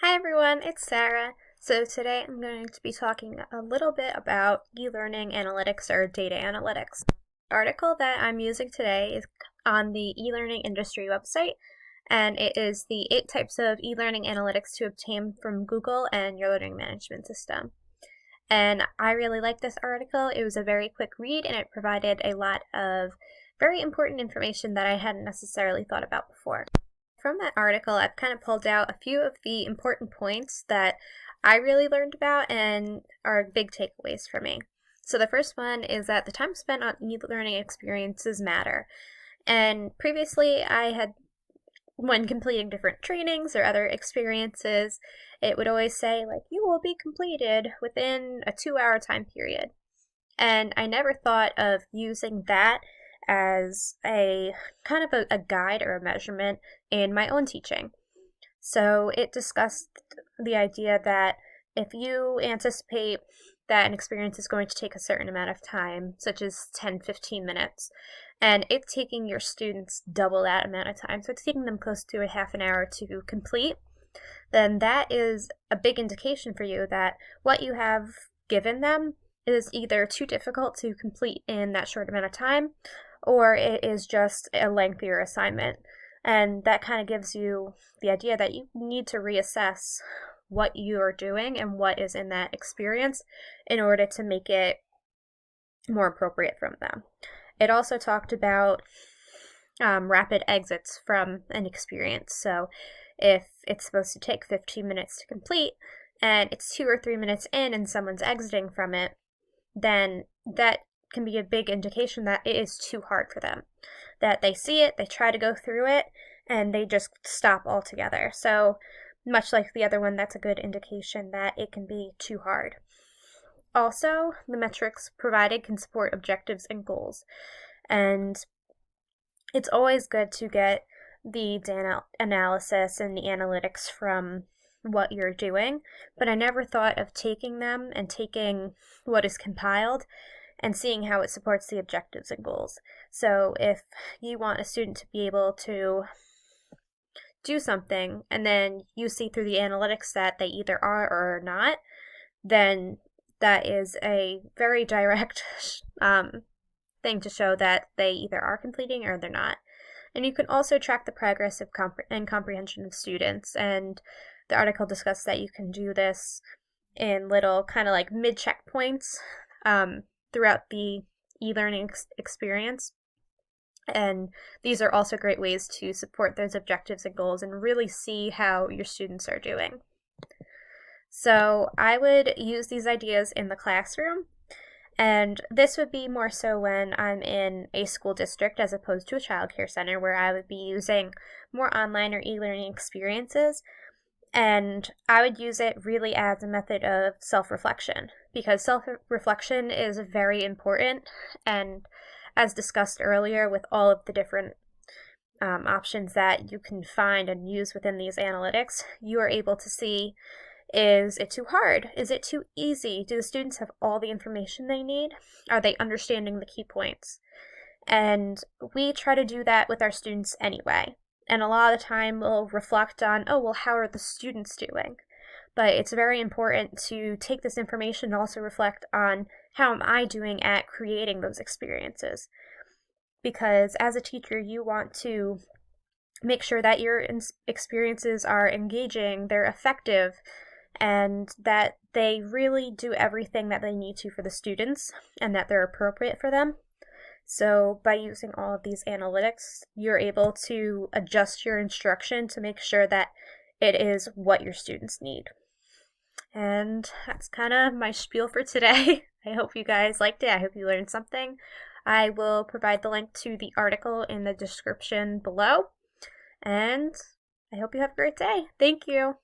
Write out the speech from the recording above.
Hi everyone, it's Sarah. So today I'm going to be talking a little bit about eLearning analytics or data analytics. The article that I'm using today is on the eLearning industry website, and it is the 8 types of eLearning analytics to obtain from Google and your learning management system. And I really like this article. It was a very quick read and it provided a lot of very important information that I hadn't necessarily thought about before. From that article, I've kind of pulled out a few of the important points that I really learned about and are big takeaways for me. So the first one is that the time spent on e-learning experiences matter. And previously when completing different trainings or other experiences, it would always say like, you will be completed within a 2-hour time period. And I never thought of using that as a kind of a guide or a measurement in my own teaching. So it discussed the idea that if you anticipate that an experience is going to take a certain amount of time, such as 10-15 minutes, and it's taking your students double that amount of time, so it's taking them close to a half an hour to complete, then that is a big indication for you that what you have given them is either too difficult to complete in that short amount of time, or it is just a lengthier assignment. And that kind of gives you the idea that you need to reassess what you're doing and what is in that experience in order to make it more appropriate from them. It also talked about rapid exits from an experience. So if it's supposed to take 15 minutes to complete and it's 2 or 3 minutes in and someone's exiting from it, then that can be a big indication that it is too hard for them. That they see it, they try to go through it, and they just stop altogether. So much like the other one, that's a good indication that it can be too hard. Also, the metrics provided can support objectives and goals. And it's always good to get the data analysis and the analytics from what you're doing, but I never thought of taking them and taking what is compiled and seeing how it supports the objectives and goals. So if you want a student to be able to do something and then you see through the analytics that they either are or are not, then that is a very direct thing to show that they either are completing or they're not. And you can also track the progress of comprehension of students, and the article discussed that you can do this in little kind of like mid-checkpoints throughout the e-learning experience. And these are also great ways to support those objectives and goals and really see how your students are doing. So I would use these ideas in the classroom, and this would be more so when I'm in a school district as opposed to a childcare center where I would be using more online or e-learning experiences. And I would use it really as a method of self-reflection, because self-reflection is very important. And as discussed earlier, with all of the different options that you can find and use within these analytics, you are able to see, is it too hard? Is it too easy? Do the students have all the information they need? Are they understanding the key points? And we try to do that with our students anyway. And a lot of the time we'll reflect on, how are the students doing? But it's very important to take this information and also reflect on how am I doing at creating those experiences? Because as a teacher, you want to make sure that your experiences are engaging, they're effective, and that they really do everything that they need to for the students and that they're appropriate for them. So by using all of these analytics, you're able to adjust your instruction to make sure that it is what your students need. And that's kind of my spiel for today. I hope you guys liked it. I hope you learned something. I will provide the link to the article in the description below. And I hope you have a great day. Thank you.